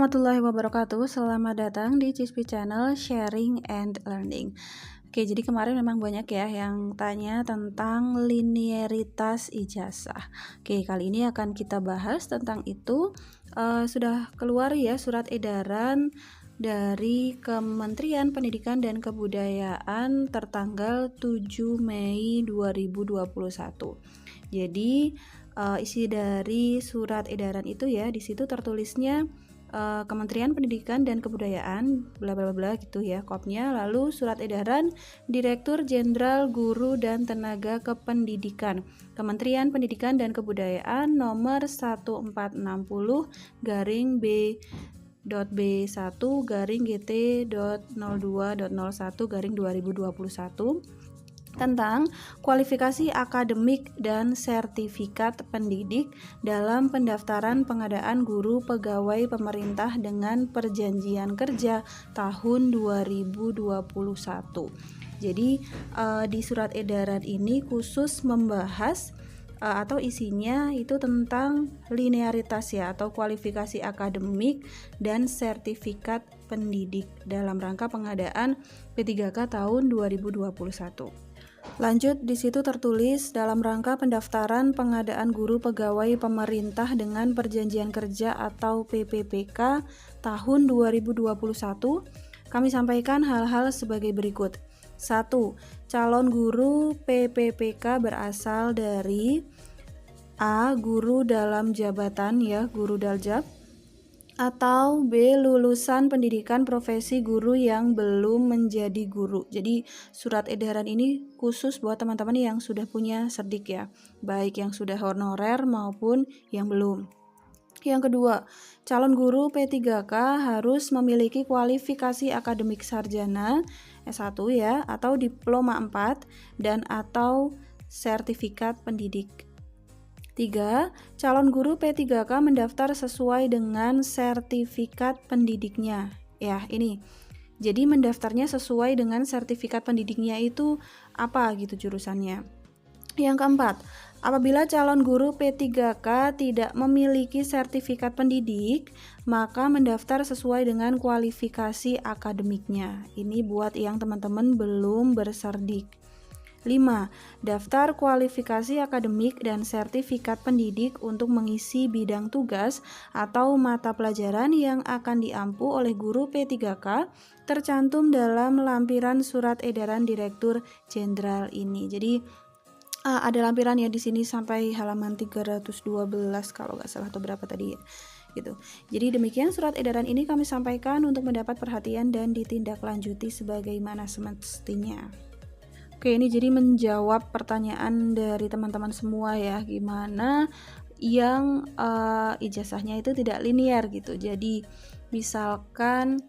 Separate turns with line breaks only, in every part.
warahmatullahi wabarakatuh. Selamat datang di Cispi Channel Sharing and Learning. Oke, jadi kemarin memang banyak ya yang tanya tentang linearitas ijazah. Oke, kali ini akan kita bahas tentang itu. Sudah keluar ya surat edaran dari Kementerian Pendidikan dan Kebudayaan tertanggal 7 Mei 2021. Jadi isi dari surat edaran itu ya, di situ tertulisnya Kementerian Pendidikan dan Kebudayaan bla bla bla gitu ya kopnya, lalu surat edaran Direktur Jenderal Guru dan Tenaga Kependidikan Kementerian Pendidikan dan Kebudayaan nomor 1440-B.B1-GT.02.01-2021 tentang kualifikasi akademik dan sertifikat pendidik dalam pendaftaran pengadaan guru pegawai pemerintah dengan perjanjian kerja tahun 2021. Jadi di surat edaran ini khusus membahas atau isinya itu tentang linearitas ya, atau kualifikasi akademik dan sertifikat pendidik dalam rangka pengadaan P3K tahun 2021. Lanjut, di situ tertulis dalam rangka pendaftaran pengadaan guru pegawai pemerintah dengan perjanjian kerja atau PPPK tahun 2021, kami sampaikan hal-hal sebagai berikut. 1. Calon guru PPPK berasal dari A. Guru dalam jabatan ya, guru daljab, atau B. Lulusan pendidikan profesi guru yang belum menjadi guru. Jadi surat edaran ini khusus buat teman-teman yang sudah punya serdik ya, baik yang sudah honorer maupun yang belum. Yang kedua, calon guru P3K harus memiliki kualifikasi akademik sarjana S1 ya, atau diploma 4 dan atau sertifikat pendidik. 3. Calon guru P3K mendaftar sesuai dengan sertifikat pendidiknya. Ya, ini. Jadi mendaftarnya sesuai dengan sertifikat pendidiknya itu apa gitu jurusannya. Yang keempat, apabila calon guru P3K tidak memiliki sertifikat pendidik, maka mendaftar sesuai dengan kualifikasi akademiknya. Ini buat yang teman-teman belum berserdik. 5. Daftar kualifikasi akademik dan sertifikat pendidik untuk mengisi bidang tugas atau mata pelajaran yang akan diampu oleh guru P3K tercantum dalam lampiran surat edaran Direktur Jenderal ini. Jadi ada lampiran ya di sini sampai halaman 312 kalau nggak salah, atau berapa tadi ya. Gitu. Jadi demikian surat edaran ini kami sampaikan untuk mendapat perhatian dan ditindaklanjuti sebagaimana semestinya. Oke, ini jadi menjawab pertanyaan dari teman-teman semua ya, gimana yang ijazahnya itu tidak linear gitu. Jadi misalkan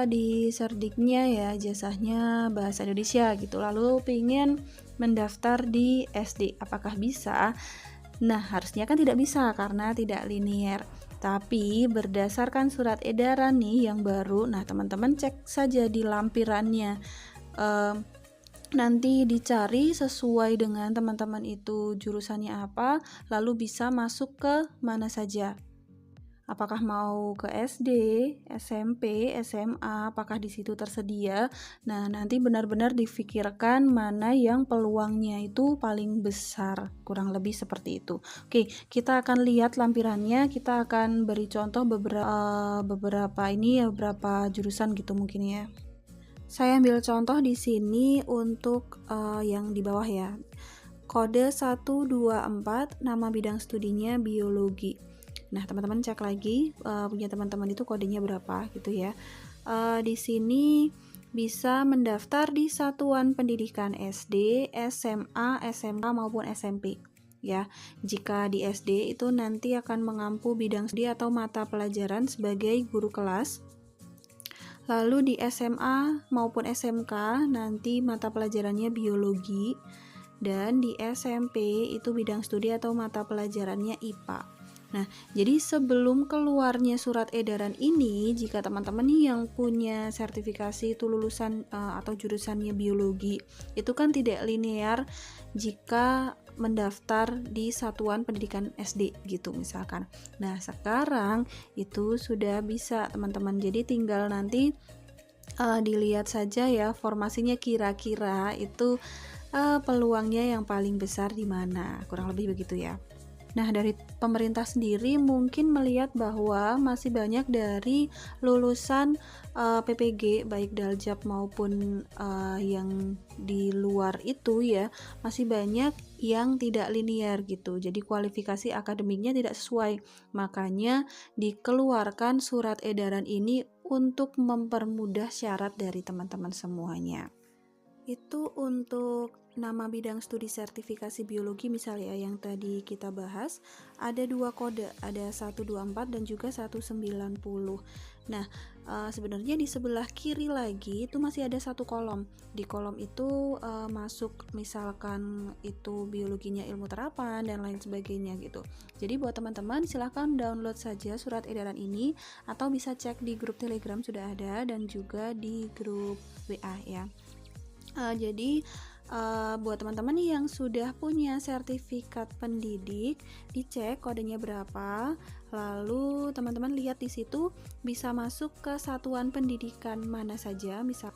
di serdiknya ya ijazahnya bahasa Indonesia gitu, lalu pengen mendaftar di SD, apakah bisa? Nah, harusnya kan tidak bisa karena tidak linear. Tapi berdasarkan surat edaran nih yang baru, nah teman-teman cek saja di lampirannya. Nanti dicari sesuai dengan teman-teman itu jurusannya apa, lalu bisa masuk ke mana saja. Apakah mau ke SD, SMP, SMA, apakah di situ tersedia? Nah, nanti benar-benar difikirkan mana yang peluangnya itu paling besar, kurang lebih seperti itu. Oke, kita akan lihat lampirannya, kita akan beri contoh beberapa jurusan gitu mungkin ya. Saya ambil contoh di sini untuk yang di bawah ya. Kode 124, nama bidang studinya biologi. Nah, teman-teman cek lagi punya teman-teman itu kodenya berapa gitu ya. Di sini bisa mendaftar di satuan pendidikan SD, SMA, SMK maupun SMP. Ya, jika di SD itu nanti akan mengampu bidang studi atau mata pelajaran sebagai guru kelas. Lalu di SMA maupun SMK nanti mata pelajarannya biologi, dan di SMP itu bidang studi atau mata pelajarannya IPA. Nah, jadi sebelum keluarnya surat edaran ini, jika teman-teman yang punya sertifikasi itu lulusan atau jurusannya biologi, itu kan tidak linear jika mendaftar di satuan pendidikan SD gitu misalkan. Nah, sekarang itu sudah bisa teman-teman. Jadi tinggal nanti dilihat saja ya formasinya kira-kira itu peluangnya yang paling besar di mana. Kurang lebih begitu ya. Nah, dari pemerintah sendiri mungkin melihat bahwa masih banyak dari lulusan PPG baik Daljab maupun yang di luar itu ya, masih banyak yang tidak linear gitu. Jadi kualifikasi akademiknya tidak sesuai. Makanya dikeluarkan surat edaran ini untuk mempermudah syarat dari teman-teman semuanya. Itu untuk nama bidang studi sertifikasi biologi misalnya yang tadi kita bahas, ada 2 kode, ada 124 dan juga 190. Nah, sebenarnya di sebelah kiri lagi itu masih ada 1 kolom. Di kolom itu masuk misalkan itu biologinya ilmu terapan dan lain sebagainya gitu. Jadi buat teman-teman silahkan download saja surat edaran ini atau bisa cek di grup Telegram sudah ada dan juga di grup WA ya. Jadi buat teman-teman yang sudah punya sertifikat pendidik, dicek kodenya berapa, lalu teman-teman lihat di situ bisa masuk ke satuan pendidikan mana saja, misal.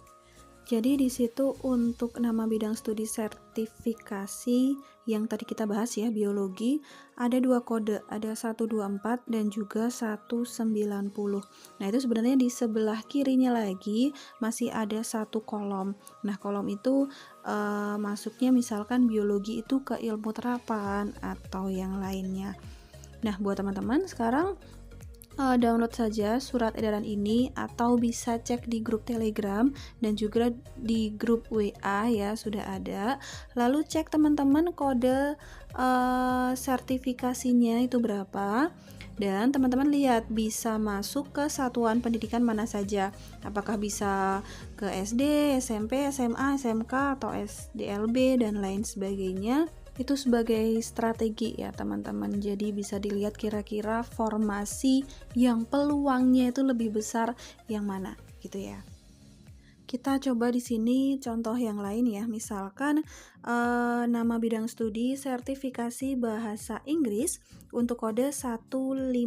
Jadi di situ untuk nama bidang studi sertifikasi yang tadi kita bahas ya, biologi, ada 2 kode, ada 124 dan juga 190. Nah, itu sebenarnya di sebelah kirinya lagi masih ada 1 kolom. Nah, kolom itu masuknya misalkan biologi itu ke ilmu terapan atau yang lainnya. Nah, buat teman-teman sekarang download saja surat edaran ini atau bisa cek di grup Telegram dan juga di grup WA ya sudah ada. Lalu cek teman-teman kode sertifikasinya itu berapa dan teman-teman lihat bisa masuk ke satuan pendidikan mana saja. Apakah bisa ke SD, SMP, SMA, SMK atau SDLB dan lain sebagainya. Itu sebagai strategi ya teman-teman. Jadi bisa dilihat kira-kira formasi yang peluangnya itu lebih besar yang mana gitu ya. Kita coba di sini contoh yang lain ya. Misalkan nama bidang studi sertifikasi bahasa Inggris untuk kode 157.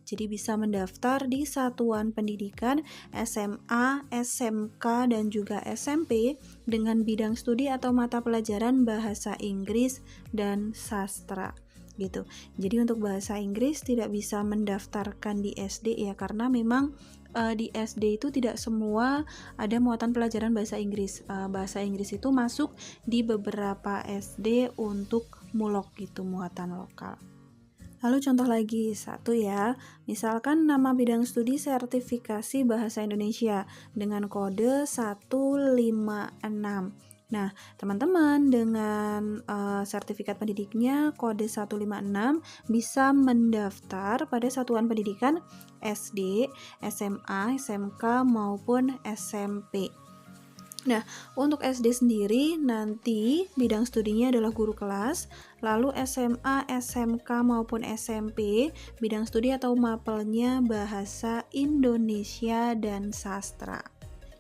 Jadi bisa mendaftar di satuan pendidikan SMA, SMK dan juga SMP dengan bidang studi atau mata pelajaran bahasa Inggris dan sastra gitu. Jadi untuk bahasa Inggris tidak bisa mendaftarkan di SD ya karena memang di SD itu tidak semua ada muatan pelajaran bahasa Inggris. Bahasa Inggris itu masuk di beberapa SD untuk mulok gitu, muatan lokal. Lalu contoh lagi satu ya, misalkan nama bidang studi sertifikasi bahasa Indonesia dengan kode 156. Nah, teman-teman dengan sertifikat pendidiknya kode 156 bisa mendaftar pada satuan pendidikan SD, SMA, SMK maupun SMP. Nah, untuk SD sendiri nanti bidang studinya adalah guru kelas, lalu SMA, SMK maupun SMP bidang studi atau mapelnya bahasa Indonesia dan sastra.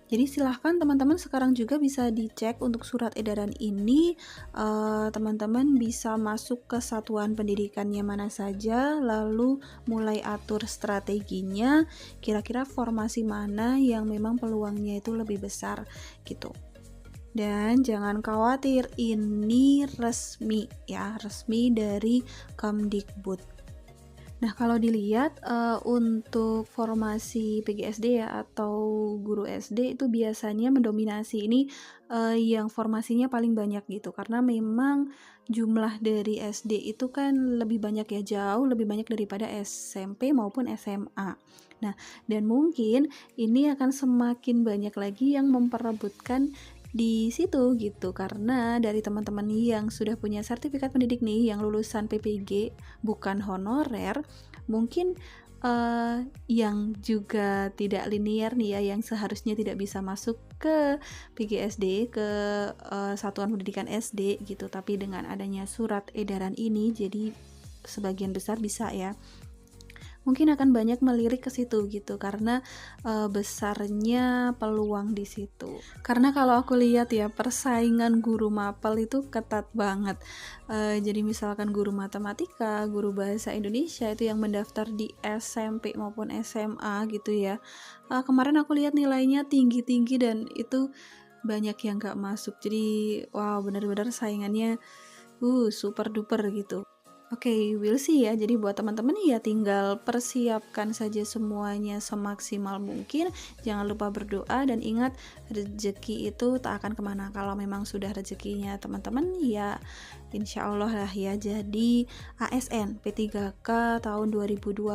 Jadi silahkan teman-teman sekarang juga bisa dicek untuk surat edaran ini, teman-teman bisa masuk ke satuan pendidikannya mana saja, lalu mulai atur strateginya, kira-kira formasi mana yang memang peluangnya itu lebih besar gitu. Dan jangan khawatir, ini resmi ya, resmi dari Kemdikbud. Nah, kalau dilihat untuk formasi PGSD ya atau guru SD itu biasanya mendominasi ini yang formasinya paling banyak gitu karena memang jumlah dari SD itu kan lebih banyak ya, jauh lebih banyak daripada SMP maupun SMA. Nah, dan mungkin ini akan semakin banyak lagi yang memperebutkan di situ gitu karena dari teman-teman yang sudah punya sertifikat pendidik nih yang lulusan PPG bukan honorer mungkin yang juga tidak linear nih ya yang seharusnya tidak bisa masuk ke PGSD ke satuan pendidikan SD gitu tapi dengan adanya surat edaran ini jadi sebagian besar bisa ya. mungkin akan banyak melirik ke situ gitu karena besarnya peluang di situ. Karena kalau aku lihat ya persaingan guru mapel itu ketat banget. Jadi misalkan guru matematika, guru bahasa Indonesia itu yang mendaftar di SMP maupun SMA gitu ya. Kemarin aku lihat nilainya tinggi-tinggi dan itu banyak yang gak masuk. Jadi wow, benar-benar saingannya super duper gitu. Oke, we'll see ya. Jadi buat teman-teman ya tinggal persiapkan saja semuanya semaksimal mungkin. Jangan lupa berdoa dan ingat rezeki itu tak akan kemana. Kalau memang sudah rezekinya teman-teman ya insya Allah lah ya. Jadi ASN P3K tahun 2021.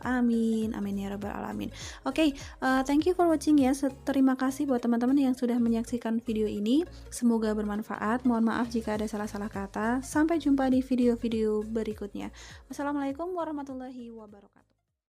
Amin. Amin ya rabbal alamin. Oke, thank you for watching ya. Terima kasih buat teman-teman yang sudah menyaksikan video ini. Semoga bermanfaat. Mohon maaf jika ada salah-salah kata. Sampai jumpa di video-video berikutnya. Wassalamualaikum warahmatullahi wabarakatuh.